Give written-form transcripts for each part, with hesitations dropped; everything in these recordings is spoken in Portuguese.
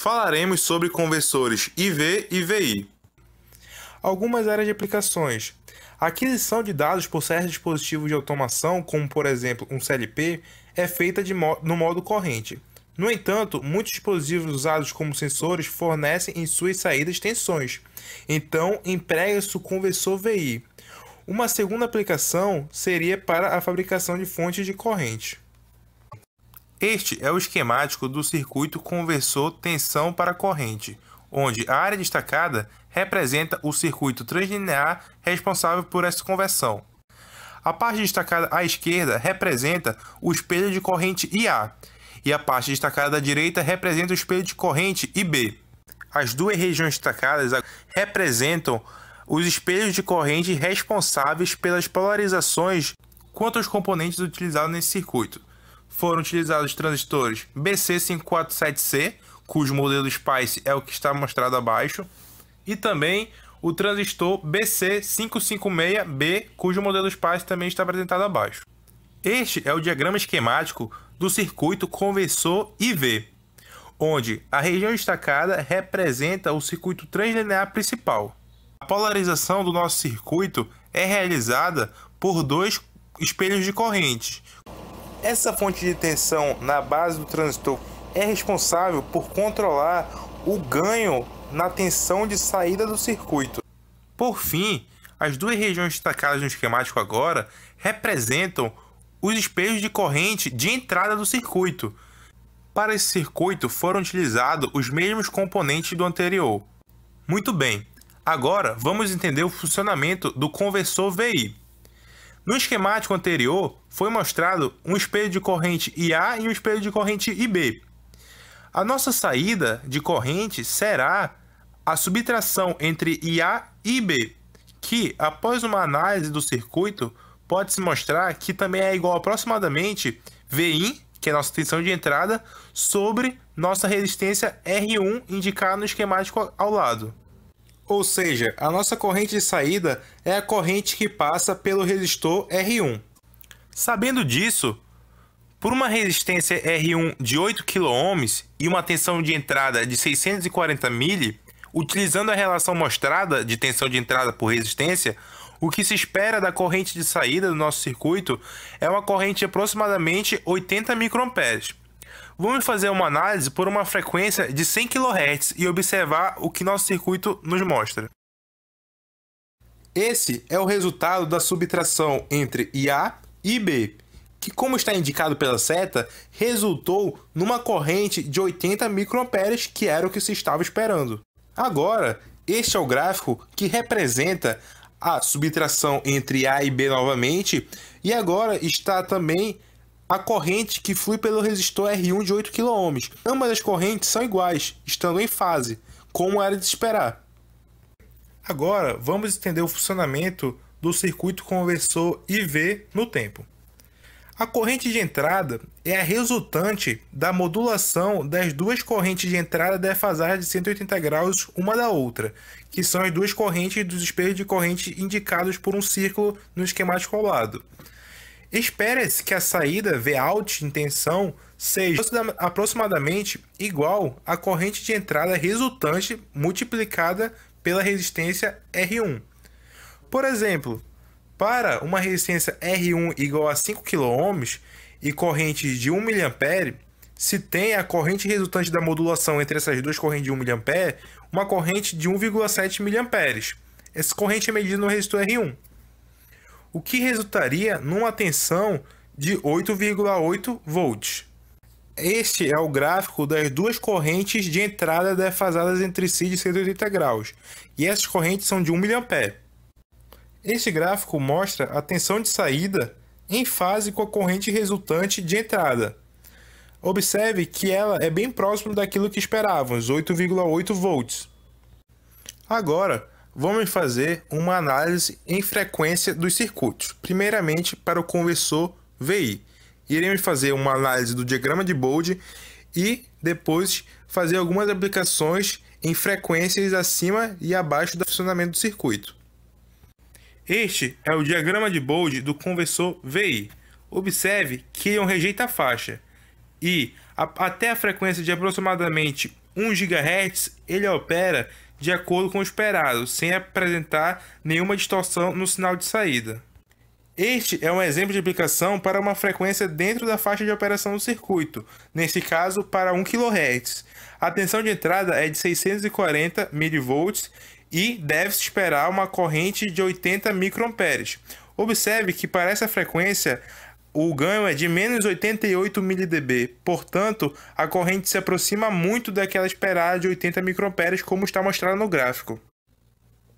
falaremos sobre conversores IV e VI. Algumas áreas de aplicações. A aquisição de dados por certos dispositivos de automação, como por exemplo um CLP, é feita no modo corrente. No entanto, muitos dispositivos usados como sensores fornecem em suas saídas tensões, então emprega-se o conversor VI. Uma segunda aplicação seria para a fabricação de fontes de corrente. Este é o esquemático do circuito conversor tensão para corrente, onde a área destacada representa o circuito translinear responsável por essa conversão. A parte destacada à esquerda representa o espelho de corrente IA, e a parte destacada à direita representa o espelho de corrente IB. As duas regiões destacadas representam os espelhos de corrente responsáveis pelas polarizações quanto aos componentes utilizados nesse circuito. Foram utilizados transistores BC547C, cujo modelo SPICE é o que está mostrado abaixo, e também o transistor BC556B, cujo modelo SPICE também está apresentado abaixo. Este é o diagrama esquemático do circuito conversor IV, onde a região destacada representa o circuito translinear principal. A polarização do nosso circuito é realizada por dois espelhos de corrente. Essa fonte de tensão na base do transistor é responsável por controlar o ganho na tensão de saída do circuito. Por fim, as duas regiões destacadas no esquemático agora representam os espelhos de corrente de entrada do circuito. Para esse circuito foram utilizados os mesmos componentes do anterior. Muito bem, agora vamos entender o funcionamento do conversor VI. No esquemático anterior, foi mostrado um espelho de corrente IA e um espelho de corrente IB. A nossa saída de corrente será a subtração entre IA e IB, que, após uma análise do circuito, pode-se mostrar que também é igual aproximadamente VIN, que é a nossa tensão de entrada, sobre nossa resistência R1 indicada no esquemático ao lado. Ou seja, a nossa corrente de saída é a corrente que passa pelo resistor R1. Sabendo disso, por uma resistência R1 de 8 kΩ e uma tensão de entrada de 640 mA, utilizando a relação mostrada de tensão de entrada por resistência, o que se espera da corrente de saída do nosso circuito é uma corrente de aproximadamente 80 microamperes. Vamos fazer uma análise por uma frequência de 100 kHz e observar o que nosso circuito nos mostra. Esse é o resultado da subtração entre IA e IB, que, como está indicado pela seta, resultou numa corrente de 80 microamperes, que era o que se estava esperando. Agora, este é o gráfico que representa a subtração entre A e B novamente, e agora está também a corrente que flui pelo resistor R1 de 8 kΩ. Ambas as correntes são iguais, estando em fase, como era de esperar. Agora, vamos entender o funcionamento do circuito conversor IV no tempo. A corrente de entrada é a resultante da modulação das duas correntes de entrada defasadas de 180 graus uma da outra, que são as duas correntes dos espelhos de corrente indicados por um círculo no esquemático ao lado. Espera-se que a saída Vout em tensão seja aproximadamente igual à corrente de entrada resultante multiplicada pela resistência R1. Por exemplo, para uma resistência R1 igual a 5 kΩ e corrente de 1 mA, se tem a corrente resultante da modulação entre essas duas correntes de 1 mA, uma corrente de 1,7 mA. Essa corrente é medida no resistor R1, o que resultaria numa tensão de 8,8 volts. Este é o gráfico das duas correntes de entrada defasadas entre si de 180 graus, e essas correntes são de 1 mA. Este gráfico mostra a tensão de saída em fase com a corrente resultante de entrada. Observe que ela é bem próxima daquilo que esperávamos, 8,8 volts. Agora, vamos fazer uma análise em frequência dos circuitos. Primeiramente, para o conversor VI. Iremos fazer uma análise do diagrama de Bode e depois fazer algumas aplicações em frequências acima e abaixo do funcionamento do circuito. Este é o diagrama de Bode do conversor VI. Observe que ele é um rejeita-faixa e até a frequência de aproximadamente 1 GHz ele opera de acordo com o esperado, sem apresentar nenhuma distorção no sinal de saída. Este é um exemplo de aplicação para uma frequência dentro da faixa de operação do circuito, nesse caso para 1 kHz. A tensão de entrada é de 640 mV e deve-se esperar uma corrente de 80 microamperes. Observe que para essa frequência o ganho é de menos 88 mdB, portanto a corrente se aproxima muito daquela esperada de 80 microamperes, como está mostrado no gráfico.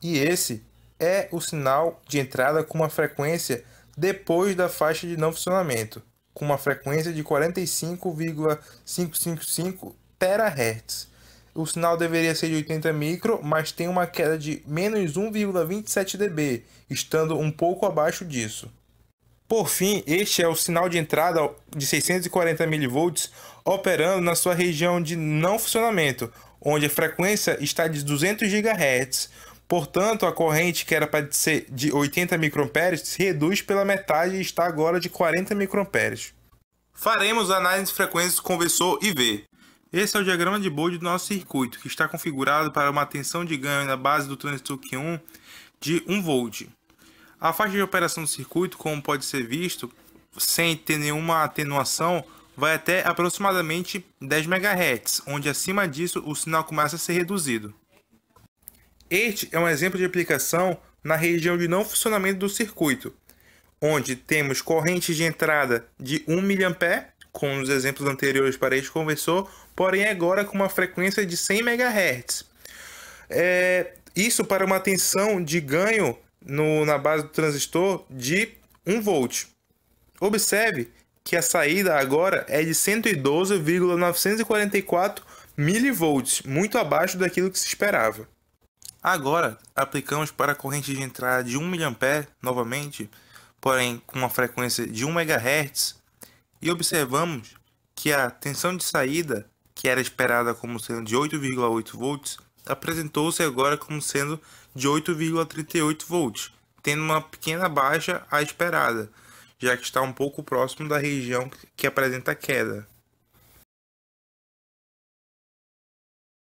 E esse é o sinal de entrada com uma frequência depois da faixa de não funcionamento, com uma frequência de 45,555 THz. O sinal deveria ser de 80 micro, mas tem uma queda de menos 1,27 dB, estando um pouco abaixo disso. Por fim, este é o sinal de entrada de 640 mV operando na sua região de não funcionamento, onde a frequência está de 200 GHz. Portanto, a corrente que era para ser de 80 microamperes se reduz pela metade e está agora de 40 microamperes. Faremos a análise de frequências com conversor IV. Esse é o diagrama de Bode do nosso circuito, que está configurado para uma tensão de ganho na base do transistor Q1 de 1 V. A faixa de operação do circuito, como pode ser visto, sem ter nenhuma atenuação, vai até aproximadamente 10 MHz, onde acima disso o sinal começa a ser reduzido. Este é um exemplo de aplicação na região de não funcionamento do circuito, onde temos correntes de entrada de 1 mA, como nos exemplos anteriores para este conversor, porém agora com uma frequência de 100 MHz. Isso para uma tensão de ganho na base do transistor de 1 V. Observe que a saída agora é de 112,944 mV, muito abaixo daquilo que se esperava. Agora, aplicamos para a corrente de entrada de 1 mA novamente, porém com uma frequência de 1 MHz, e observamos que a tensão de saída, que era esperada como sendo de 8,8 V, apresentou-se agora como sendo de 8,38 V, tendo uma pequena baixa à esperada, já que está um pouco próximo da região que apresenta queda.